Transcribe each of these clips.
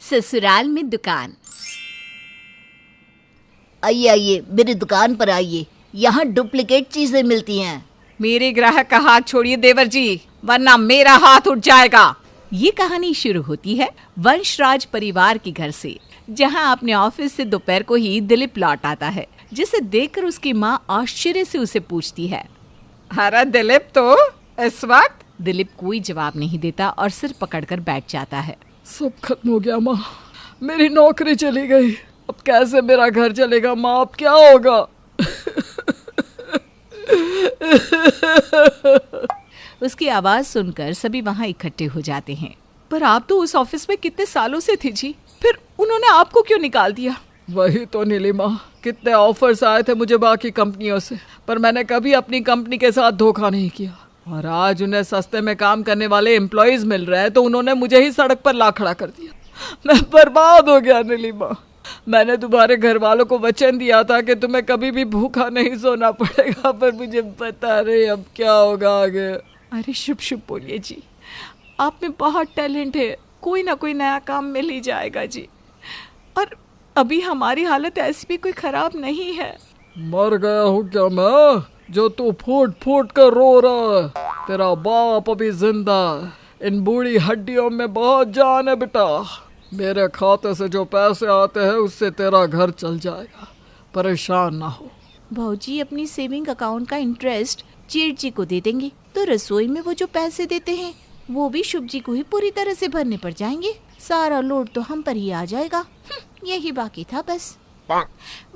ससुराल में दुकान। आइए आइए, मेरी दुकान पर आइए। यहाँ डुप्लीकेट चीजें मिलती हैं। मेरे ग्राहक का हाथ छोड़िए देवर जी, वरना मेरा हाथ उठ जाएगा। ये कहानी शुरू होती है वंशराज परिवार के घर से, जहाँ अपने ऑफिस से दोपहर को ही दिलीप लौट आता है, जिसे देखकर उसकी माँ आश्चर्य से उसे पूछती है, अरे दिलीप, तो इस वक्त? दिलीप कोई जवाब नहीं देता और सिर पकड़कर बैठ जाता है। सब खत्म हो गया माँ, मेरी नौकरी चली गई। अब कैसे मेरा घर चलेगा माँ, अब क्या होगा? उसकी आवाज सुनकर सभी वहाँ इकट्ठे हो जाते हैं। पर आप तो उस ऑफिस में कितने सालों से थी जी, फिर उन्होंने आपको क्यों निकाल दिया? वही तो नीलिमा, कितने ऑफर्स आए थे मुझे बाकी कंपनियों से, पर मैंने कभी अपनी कंपनी के साथ धोखा नहीं किया। और आज उन्हें सस्ते में काम करने वाले एम्प्लॉयज मिल रहे हैं तो उन्होंने मुझे ही सड़क पर ला खड़ा कर दिया। मैं बर्बाद हो गया नीलिमा। मैंने तुम्हारे घर वालों को वचन दिया था कि तुम्हें कभी भी भूखा नहीं सोना पड़ेगा, पर मुझे पता नहीं अब क्या होगा आगे। अरे शुभ शुभ बोलिए जी, आप में बहुत टैलेंट है, कोई ना कोई नया काम मिल ही जाएगा जी। और अभी हमारी हालत ऐसी भी कोई खराब नहीं है। मर गया हूँ क्या मैं, जो तू फूट फूट कर रो रहा है? तेरा बाप अभी जिंदा है। इन बूढ़ी हड्डियों में बहुत जान है बेटा। मेरे खाते से जो पैसे आते हैं उससे तेरा घर चल जाएगा, परेशान ना हो। भाऊजी अपनी सेविंग अकाउंट का इंटरेस्ट जेठ जी को दे देंगे, तो रसोई में वो जो पैसे देते हैं वो भी शुभ जी को ही पूरी तरह से भरने पड़ जाएंगे। सारा लोड तो हम पर ही आ जाएगा। यही बाकी था बस।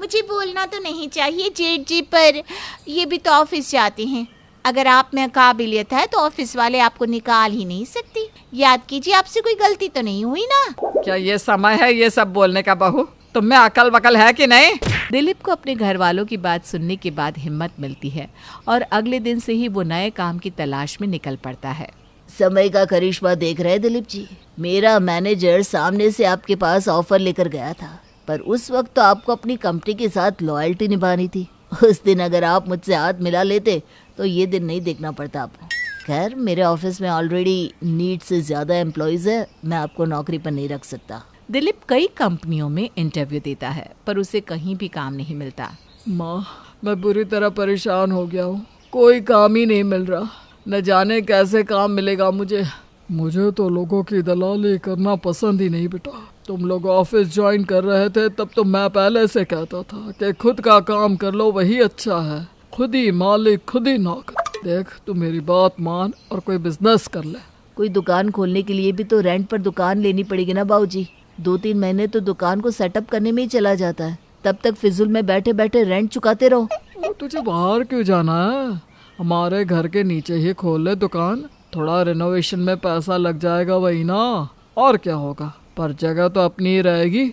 मुझे बोलना तो नहीं चाहिए जेठ जी, पर ये भी तो ऑफिस जाते हैं। अगर आप में काबिलियत है तो ऑफिस वाले आपको निकाल ही नहीं सकती। याद कीजिए, आपसे कोई गलती तो नहीं हुई ना? क्या ये समय है ये सब बोलने का बहू? तुम में अकल वकल है कि नहीं? दिलीप को अपने घर वालों की बात सुनने के बाद हिम्मत मिलती है और अगले दिन से ही वो नए काम की तलाश में निकल पड़ता है। समय का करिश्मा देख रहे हैं दिलीप जी। मेरा मैनेजर सामने से आपके पास ऑफर लेकर गया था, पर उस वक्त तो आपको अपनी कंपनी के साथ लॉयल्टी निभानी थी। उस दिन अगर आप मुझसे हाथ मिला लेते तो ये दिन नहीं देखना पड़ता आपको। खैर, मेरे ऑफिस में ऑलरेडी नीड से ज़्यादा एम्प्लॉयज़ है, मैं आपको नौकरी पर नहीं रख सकता। दिलीप कई कंपनियों में इंटरव्यू देता है, पर उसे कहीं भी काम नहीं मिलता। माँ, मैं बुरी तरह परेशान हो गया हूँ, कोई काम ही नहीं मिल रहा। न जाने कैसे काम मिलेगा मुझे। मुझे तो लोगों की दलाली करना पसंद ही नहीं बेटा। तुम लोग ऑफिस ज्वाइन कर रहे थे तब तो मैं पहले से कहता था कि खुद का काम कर लो, वही अच्छा है। खुद ही मालिक, खुद ही नौकर। देख, तू मेरी बात मान और कोई बिजनेस कर ले। कोई दुकान खोलने के लिए भी तो रेंट पर दुकान लेनी पड़ेगी ना बाबूजी। 2-3 महीने तो दुकान को सेटअप करने में ही चला जाता है, तब तक फिजूल में बैठे बैठे रेंट चुकाते रहो। तुझे बाहर क्यों जाना है? हमारे घर के नीचे ही खोल ले दुकान। थोड़ा रिनोवेशन में पैसा लग जाएगा, वही ना, और क्या होगा। पर जगह तो अपनी ही रहेगी।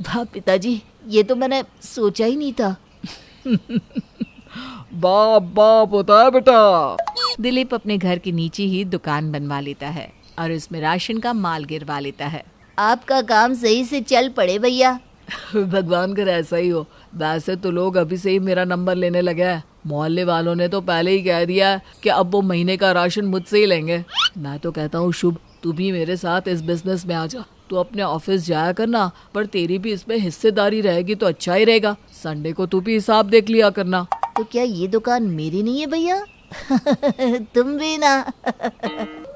वाह पिताजी, ये तो मैंने सोचा ही नहीं था। बाप बाप होता है बेटा। दिलीप अपने घर के नीचे ही दुकान बनवा लेता है और उसमें राशन का माल गिरवा लेता है। आपका काम सही से चल पड़े भैया। भगवान कर ऐसा ही हो। वैसे तो लोग अभी से ही मेरा नंबर लेने लगे हैं। मोहल्ले वालों ने तो पहले ही कह दिया कि अब वो महीने का राशन मुझसे ही लेंगे। मैं तो कहता हूँ शुभ, तू भी मेरे साथ इस बिजनेस में आ जा। तू अपने ऑफिस जाया करना, पर तेरी भी इसमें हिस्सेदारी रहेगी तो अच्छा ही रहेगा। संडे को तू भी हिसाब देख लिया करना। तो क्या ये दुकान मेरी नहीं है भैया? तुम भी ना।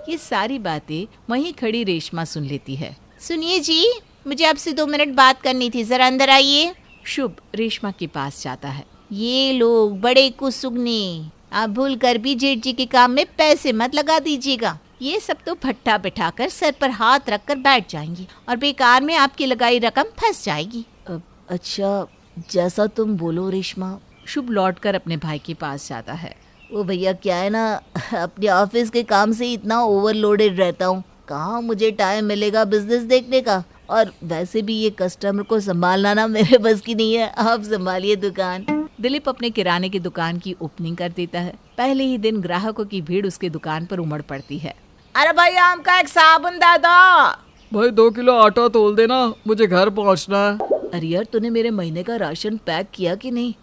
ये सारी बातें वहीं खड़ी रेशमा सुन लेती है। सुनिए जी, मुझे आपसे 2 मिनट बात करनी थी, जरा अंदर आइए। शुभ रेशमा के पास जाता है। ये लोग बड़े कुसुगने, आप भूल कर भी जेठ जी के काम में पैसे मत लगा दीजिएगा। ये सब तो भट्टा बिठाकर सर पर हाथ रखकर बैठ जाएंगे और बेकार में आपकी लगाई रकम फंस जाएगी। अच्छा, जैसा तुम बोलो रेशमा। शुभ लौटकर अपने भाई के पास जाता है। वो भैया, क्या है ना, अपने ऑफिस के काम से इतना ओवरलोडेड रहता हूँ, कहाँ मुझे टाइम मिलेगा बिजनेस देखने का। और वैसे भी ये कस्टमर को संभालना ना मेरे बस की नहीं है। आप संभालिए दुकान। दिलीप अपने किराने की दुकान की ओपनिंग कर देता है। पहले ही दिन ग्राहकों की भीड़ उसके दुकान पर उमड़ पड़ती है। अरे भाई, आम का एक साबुन दे दो। भाई 2 किलो आटा तोल देना, मुझे घर पहुंचना है। अरे यार, तूने मेरे महीने का राशन पैक किया कि नहीं?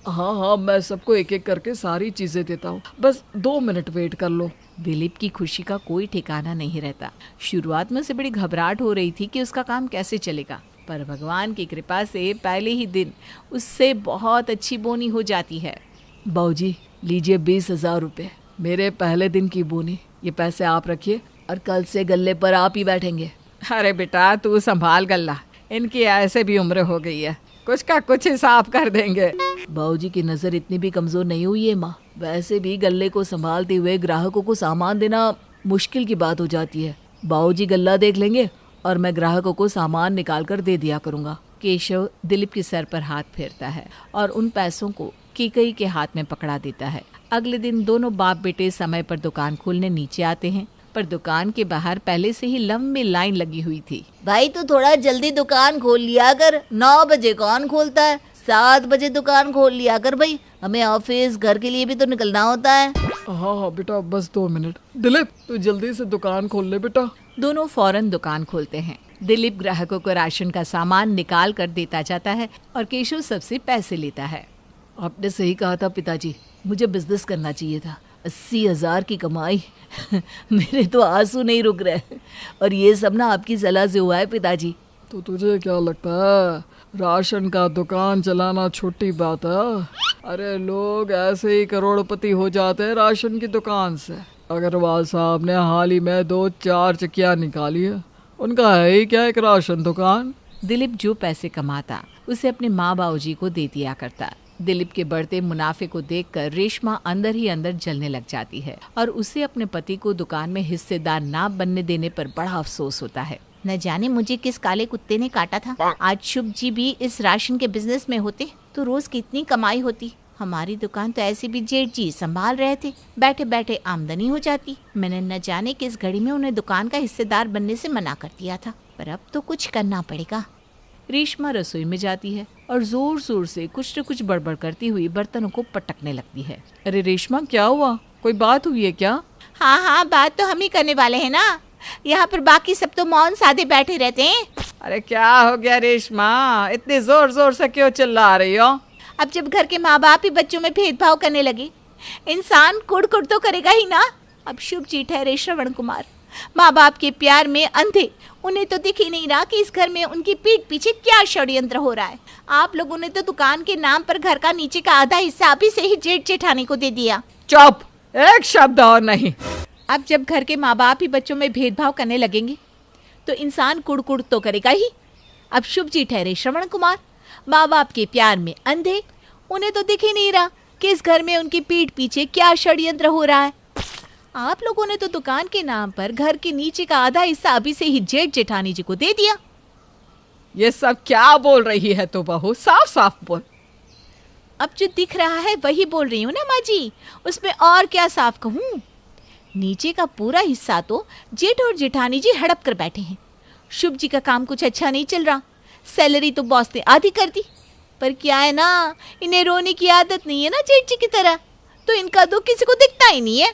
हाँ हाँ, मैं सबको एक एक करके सारी चीजें देता हूँ, बस 2 मिनट वेट कर लो। दिलीप की खुशी का कोई ठिकाना नहीं रहता। शुरुआत में उसे बड़ी घबराहट हो रही थी कि उसका काम कैसे चलेगा, पर भगवान की कृपा से पहले ही दिन उससे बहुत अच्छी बोनी हो जाती है। बाबूजी लीजिए 20,000 रुपये, मेरे पहले दिन की बोनी। ये पैसे आप रखिए और कल से गल्ले पर आप ही बैठेंगे। अरे बेटा तू संभाल गल्ला, इनकी ऐसे भी उम्र हो गई है, कुछ का कुछ हिसाब कर देंगे। बाबूजी की नज़र इतनी भी कमज़ोर नहीं हुई है माँ। वैसे भी गल्ले को संभालते हुए ग्राहकों को सामान देना मुश्किल की बात हो जाती है। बाबूजी गल्ला देख लेंगे और मैं ग्राहकों को सामान निकाल कर दे दिया करूँगा। केशव दिलीप के सर पर हाथ फेरता है और उन पैसों को केकई के हाथ में पकड़ा देता है। अगले दिन दोनों बाप बेटे समय पर दुकान खोलने नीचे आते हैं, पर दुकान के बाहर पहले से ही लंबी लाइन लगी हुई थी। भाई तू थोड़ा जल्दी दुकान खोल लिया कर, 9 बजे कौन खोलता है, 7 बजे दुकान खोल लिया कर भाई, हमें ऑफिस घर के लिए भी तो निकलना होता है। हाँ बेटा बस 2 मिनट। दिलीप तू जल्दी से दुकान खोल ले बेटा। दोनों फौरन दुकान खोलते हैं। दिलीप ग्राहकों को राशन का सामान निकाल कर देता जाता है और केशव सबसे पैसे लेता है। आपने सही कहा था पिताजी, मुझे बिजनेस करना चाहिए था। 80,000 की कमाई मेरे तो आंसू नहीं रुक रहे, और ये सब ना आपकी सलाह से हुआ है पिताजी। तो तुझे क्या लगता है राशन का दुकान चलाना छोटी बात है? अरे लोग ऐसे ही करोड़पति हो जाते हैं राशन की दुकान से। अग्रवाल साहब ने हाल ही में 2-4 चकिया निकाली है, उनका है ही क्या एक राशन दुकान। दिलीप जो पैसे कमाता उसे अपने माँ बाबूजी को दे दिया करता। दिलीप के बढ़ते मुनाफे को देखकर रेशमा अंदर ही अंदर जलने लग जाती है और उसे अपने पति को दुकान में हिस्सेदार ना बनने देने पर बड़ा अफसोस होता है। न जाने मुझे किस काले कुत्ते ने काटा था। आज शुभ जी भी इस राशन के बिजनेस में होते तो रोज कितनी कमाई होती। हमारी दुकान तो ऐसे भी जेठ जी संभाल रहे थे, बैठे बैठे आमदनी हो जाती। मैंने न जाने किस घड़ी में उन्हें दुकान का हिस्सेदार बनने से मना कर दिया था, पर अब तो कुछ करना पड़ेगा। रेशमा रसोई में जाती है और जोर जोर से कुछ न कुछ बड़बड़ करती हुई बर्तनों को पटकने लगती है। अरे रेशमा क्या हुआ, कोई बात हुई है क्या? हाँ बात तो हम ही करने वाले हैं ना, यहाँ पर बाकी सब तो मौन साधे बैठे रहते हैं। अरे क्या हो गया रेशमा, इतने जोर जोर से क्यों चिल्ला रही हो? अब जब घर के माँ बाप ही बच्चों में भेदभाव करने लगे, इंसान कुड़ तो करेगा ही ना। अब शुभ जी ठहरे श्रवण कुमार, माँ बाप के प्यार में अंधे, उन्हें तो दिख ही नहीं रहा कि इस घर में उनकी पीठ पीछे क्या षड्यंत्र हो रहा है। आप लोगों ने तो दुकान के नाम पर घर का नीचे का आधा हिस्सा अभी से ही जेठ जेठानी को दे दिया। चुप, एक शब्द और नहीं। अब जब घर के माँ बाप ही बच्चों में भेदभाव करने लगेंगे तो इंसान कुड़ तो करेगा ही। अब शुभ जी ठहरे श्रवण कुमार, माँ बाप के प्यार में अंधे, उन्हें तो दिख ही नहीं रहा कि इस घर में उनकी पीठ पीछे क्या षड्यंत्र हो रहा है। आप लोगों ने तो दुकान के नाम पर घर के नीचे का आधा हिस्सा अभी से ही जेठ जेठानी जी को दे दिया। ये सब क्या बोल रही है तो बहू, साफ साफ बोल। अब जो दिख रहा है वही बोल रही हूँ ना माँ जी, उसमें और क्या साफ कहूँ। नीचे का पूरा हिस्सा तो जेठ और जेठानी जी हड़प कर बैठे हैं। शुभ जी का काम कुछ अच्छा नहीं चल रहा, सैलरी तो बॉस ने आधी कर दी, पर क्या है ना, इन्हें रोने की आदत नहीं है ना जेठ जी की तरह, तो इनका दुख किसी को दिखता ही नहीं है।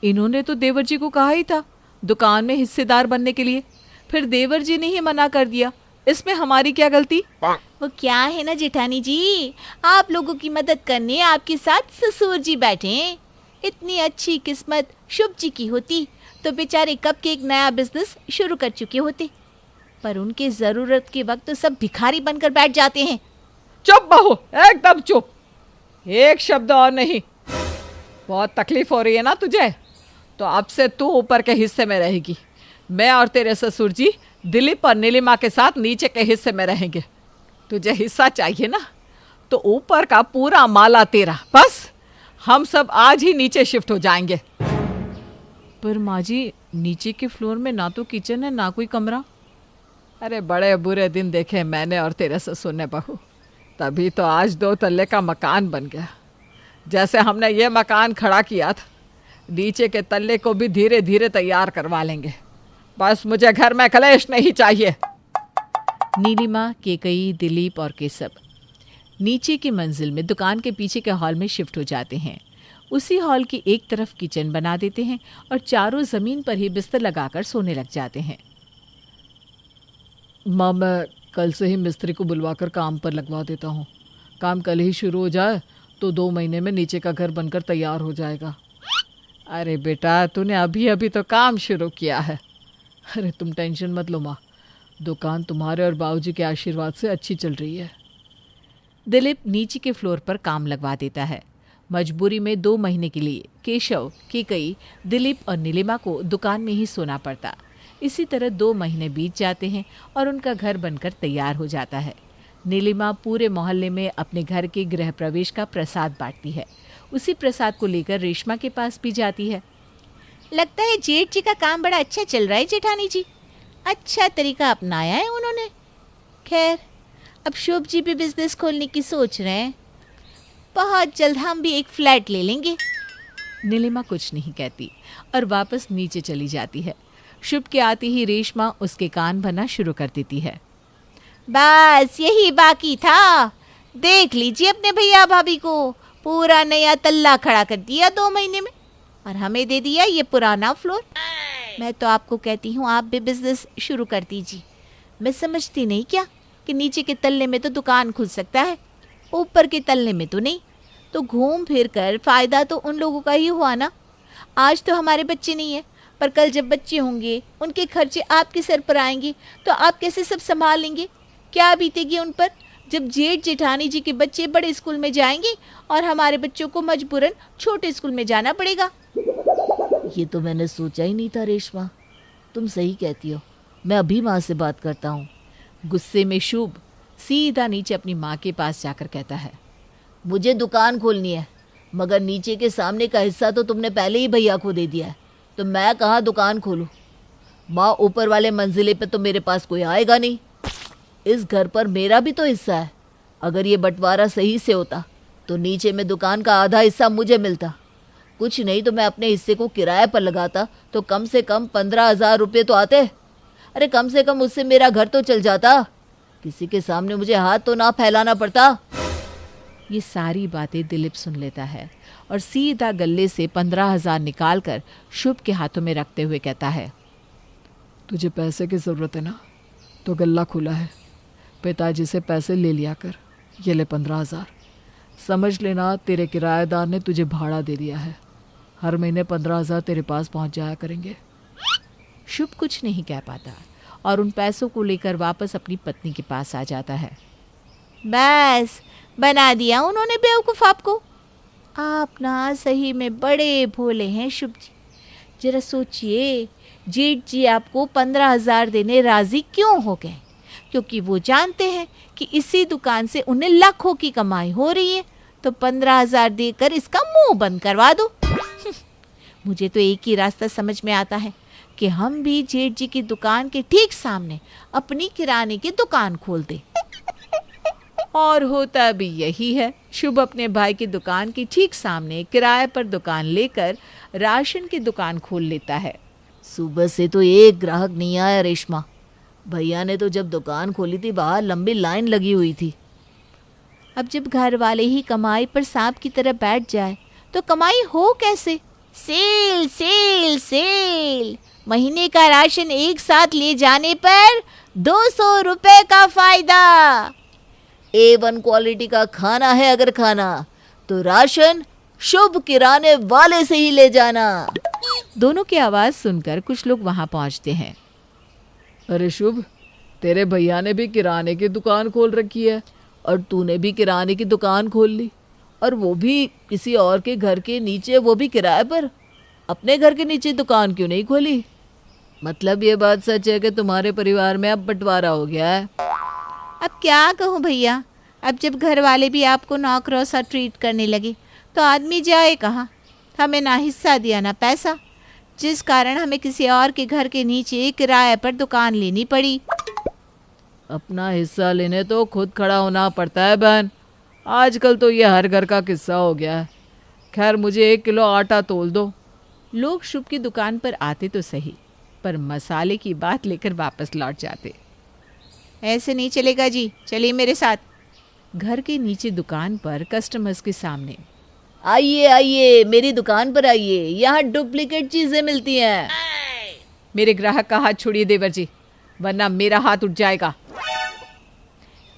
इन्होंने तो देवर जी को कहा ही था दुकान में हिस्सेदार बनने के लिए, फिर देवर जी ने ही मना कर दिया, इसमें हमारी क्या गलती? वो क्या है ना जेठानी जी, आप लोगों की मदद करने आपके साथ ससुर जी बैठे हैं। इतनी अच्छी किस्मत शुभ जी की होती तो बेचारे कब के एक नया बिजनेस शुरू कर चुके होते, पर उनके जरूरत के वक्त तो सब भिखारी बनकर बैठ जाते हैं। चुप बहू, एकदम चुप, एक शब्द और नहीं। बहुत तकलीफ हो रही है ना तुझे, तो अब से तू ऊपर के हिस्से में रहेगी, मैं और तेरे ससुर जी दिलीप और नीलिमा के साथ नीचे के हिस्से में रहेंगे। तुझे हिस्सा चाहिए ना, तो ऊपर का पूरा माला तेरा, बस हम सब आज ही नीचे शिफ्ट हो जाएंगे। पर माँ जी, नीचे के फ्लोर में ना तो किचन है ना कोई कमरा। अरे बड़े बुरे दिन देखे मैंने और तेरे ससुर ने बहू, तभी तो आज 2 तल्ले का मकान बन गया। जैसे हमने ये मकान खड़ा किया था, नीचे के तल्ले को भी धीरे धीरे तैयार करवा लेंगे। बस मुझे घर में कलेश नहीं चाहिए। नीलिमा, केकई, दिलीप और केशव नीचे की मंजिल में दुकान के पीछे के हॉल में शिफ्ट हो जाते हैं। उसी हॉल की एक तरफ किचन बना देते हैं और चारों जमीन पर ही बिस्तर लगाकर सोने लग जाते हैं। माँ, मैं कल से ही मिस्त्री को बुलवाकर काम पर लगवा देता हूँ। काम कल ही शुरू हो जाए तो 2 महीने में नीचे का घर बनकर तैयार हो जाएगा। अरे बेटा, तूने अभी अभी तो काम शुरू किया है। अरे तुम टेंशन मत लो माँ, दुकान तुम्हारे और बाबूजी के आशीर्वाद से अच्छी चल रही है। दिलीप नीचे के फ्लोर पर काम लगवा देता है। मजबूरी में 2 महीने के लिए केशव, केकई, दिलीप और नीलिमा को दुकान में ही सोना पड़ता। इसी तरह 2 महीने बीत जाते हैं और उनका घर बनकर तैयार हो जाता है। नीलिमा पूरे मोहल्ले में अपने घर के गृह प्रवेश का प्रसाद बांटती है। उसी प्रसाद को लेकर रेशमा के पास भी जाती है। लगता है जेठ जी का काम बड़ा अच्छा चल रहा है जेठानी जी। अच्छा तरीका अपनाया है उन्होंने। खैर, अब शुभ जी भी बिजनेस खोलने की सोच रहे हैं। बहुत जल्द हम भी एक फ्लैट ले लेंगे। नीलिमा कुछ नहीं कहती और वापस नीचे चली जाती है। शुभ के आते ही रेशमा उसके कान भरना शुरू कर देती है। बस यही बाकी था। देख लीजिए अपने भैया भाभी को, पूरा नया तल्ला खड़ा कर दिया 2 महीने में, और हमें दे दिया ये पुराना फ्लोर। मैं तो आपको कहती हूँ आप भी बिजनेस शुरू कर दीजिए। मैं समझती नहीं क्या कि नीचे के तल्ले में तो दुकान खुल सकता है, ऊपर के तल्ले में तो नहीं। तो घूम फिर कर फायदा तो उन लोगों का ही हुआ ना। आज तो हमारे बच्चे नहीं है, पर कल जब बच्चे होंगे उनके खर्चे आपके सर पर आएंगे तो आप कैसे सब संभाल लेंगे? क्या बीतेगी उन पर जब जेठ जेठानी जी के बच्चे बड़े स्कूल में जाएंगे और हमारे बच्चों को मजबूरन छोटे स्कूल में जाना पड़ेगा। ये तो मैंने सोचा ही नहीं था रेशमा, तुम सही कहती हो। मैं अभी माँ से बात करता हूँ। गुस्से में शुभ सीधा नीचे अपनी माँ के पास जाकर कहता है, मुझे दुकान खोलनी है, मगर नीचे के सामने का हिस्सा तो तुमने पहले ही भैया को दे दिया है, तो मैं कहाँ दुकान खोलूँ? माँ, ऊपर वाले मंजिले पे तो मेरे पास कोई आएगा नहीं। इस घर पर मेरा भी तो हिस्सा है। अगर ये बंटवारा सही से होता तो नीचे में दुकान का आधा हिस्सा मुझे मिलता। कुछ नहीं तो मैं अपने हिस्से को किराए पर लगाता तो कम से कम 15,000 रुपये तो आते। अरे कम से कम उससे मेरा घर तो चल जाता। किसी के सामने मुझे हाथ तो ना फैलाना पड़ता। ये सारी बातें दिलीप सुन लेता है और सीधा गले से 15,000 निकालकर शुभ के हाथों में रखते हुए कहता है, तुझे पैसे की ज़रूरत है ना, तो गल्ला खुला है, पिताजी से पैसे ले लिया कर। ये ले 15,000। समझ लेना तेरे किराएदार ने तुझे भाड़ा दे दिया है। हर महीने 15,000 तेरे पास पहुंच जाया करेंगे। शुभ कुछ नहीं कह पाता और उन पैसों को लेकर वापस अपनी पत्नी के पास आ जाता है। बस बना दिया उन्होंने बेवकूफ़ आपको। आप ना सही में बड़े भोले हैं शुभ जी। जरा सोचिए, जेठ जी आपको 15,000 देने राजी क्यों हो गए? क्योंकि वो जानते हैं कि इसी दुकान से उन्हें लाखों की कमाई हो रही है, तो 15,000 देकर इसका मुंह बंद करवा दो। मुझे तो एक ही रास्ता समझ में आता है कि हम भी जेठ जी की दुकान के ठीक सामने अपनी किराने की दुकान खोल दें। और होता भी यही है। शुभ अपने भाई की दुकान के ठीक सामने किराए पर दुकान लेकर राशन की दुकान खोल लेता है। सुबह से तो एक ग्राहक नहीं आया रेशमा। भैया ने तो जब दुकान खोली थी बाहर लंबी लाइन लगी हुई थी। अब जब घर वाले ही कमाई पर सांप की तरह बैठ जाए तो कमाई हो कैसे? सेल सेल सेल, महीने का राशन एक साथ ले जाने पर 200 रुपए का फायदा। A1 क्वालिटी का खाना है अगर खाना, तो राशन शुभ किराने वाले से ही ले जाना। दोनों की आवाज़ सुनकर कुछ लोग वहां पहुंचते हैं। अरे शुभ, तेरे भैया ने भी किराने की दुकान खोल रखी है और तूने भी किराने की दुकान खोल ली, और वो भी किसी और के घर के नीचे, वो भी किराए पर। अपने घर के नीचे दुकान क्यों नहीं खोली? मतलब ये बात सच है कि तुम्हारे परिवार में अब बंटवारा हो गया है। अब क्या कहूँ भैया, अब जब घर वाले भी आपको नौकरों सा ट्रीट करने लगे तो आदमी जाए कहाँ? हमें ना हिस्सा दिया ना पैसा, जिस कारण हमें किसी और के घर के नीचे किराए पर दुकान लेनी पड़ी। अपना हिस्सा लेने तो खुद खड़ा होना पड़ता है बहन। आजकल तो ये हर घर का किस्सा हो गया है। खैर, मुझे 1 किलो आटा तोल दो। लोग शुभ की दुकान पर आते तो सही, पर मसाले की बात लेकर वापस लौट जाते। ऐसे नहीं चलेगा जी, चलिए मेरे साथ। घर के नीचे दुकान पर कस्टमर्स के सामने, आइए आइए मेरी दुकान पर आइए, यहाँ डुप्लीकेट चीजें मिलती हैं। मेरे ग्राहक का हाथ छोड़िए देवर जी, वरना मेरा हाथ उठ जाएगा।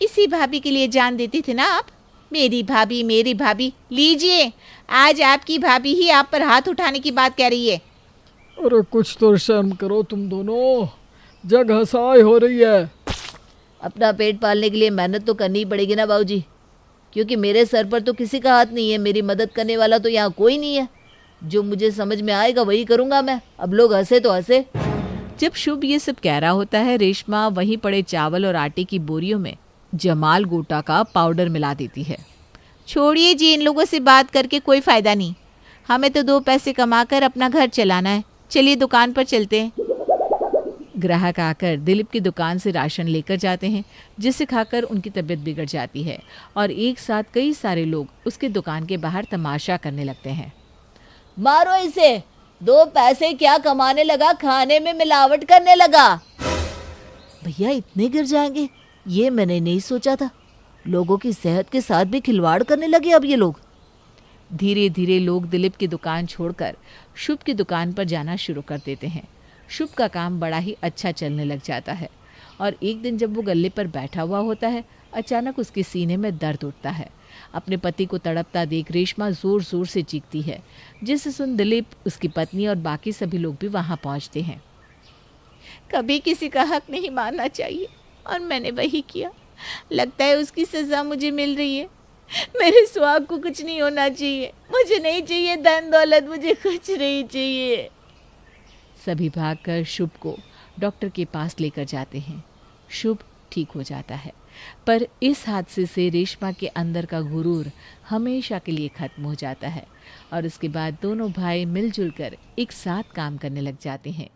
इसी भाभी के लिए जान देती थी ना आप? मेरी भाभी लीजिए, आज आपकी भाभी ही आप पर हाथ उठाने की बात कह रही है। अरे कुछ तो शर्म करो तुम दोनों, जग हंसाई हो रही है। अपना पेट पालने के लिए मेहनत तो करनी ही पड़ेगी ना बाबूजी, क्योंकि मेरे सर पर तो किसी का हाथ नहीं है। मेरी मदद करने वाला तो यहाँ कोई नहीं है। जो मुझे समझ में आएगा वही करूँगा मैं। अब लोग हंसे तो हंसे। जब शुभ ये सब कह रहा होता है, रेशमा वहीं पड़े चावल और आटे की बोरियों में जमाल गोटा का पाउडर मिला देती है। छोड़िए जी, इन लोगों से बात करके कोई फायदा नहीं। हमें तो 2 पैसे कमाकर अपना घर चलाना है। चलिए दुकान पर चलते हैं। ग्राहक आकर दिलीप की दुकान से राशन लेकर जाते हैं, जिसे खाकर उनकी तबीयत बिगड़ जाती है और एक साथ कई सारे लोग उसकी दुकान के बाहर तमाशा करने लगते हैं। मारो इसे, 2 पैसे क्या कमाने लगा, खाने में मिलावट करने लगा। भैया इतने गिर जाएंगे, ये मैंने नहीं सोचा था। लोगों की सेहत के साथ भी खिलवाड़ करने लगे अब ये लोग। धीरे धीरे लोग दिलीप की दुकान छोड़कर शुभ की दुकान पर जाना शुरू कर देते हैं। शुभ का काम बड़ा ही अच्छा चलने लग जाता है और एक दिन जब वो गल्ले पर बैठा हुआ होता है, अचानक उसके सीने में दर्द उठता है। अपने पति को तड़पता देख रेशमा जोर जोर से चीखती है, जिसे सुन दिलीप, उसकी पत्नी और बाकी सभी लोग भी वहां पहुंचते हैं। कभी किसी का हक नहीं मानना चाहिए और मैंने वही किया। लगता है उसकी सजा मुझे मिल रही है। मेरे सुहाग को कुछ नहीं होना चाहिए। मुझे नहीं चाहिए धन दौलत, मुझे कुछ नहीं चाहिए। सभी भागकर शुभ को डॉक्टर के पास लेकर जाते हैं। शुभ ठीक हो जाता है, पर इस हादसे से रेशमा के अंदर का गुरूर हमेशा के लिए खत्म हो जाता है और उसके बाद दोनों भाई मिलजुल कर एक साथ काम करने लग जाते हैं।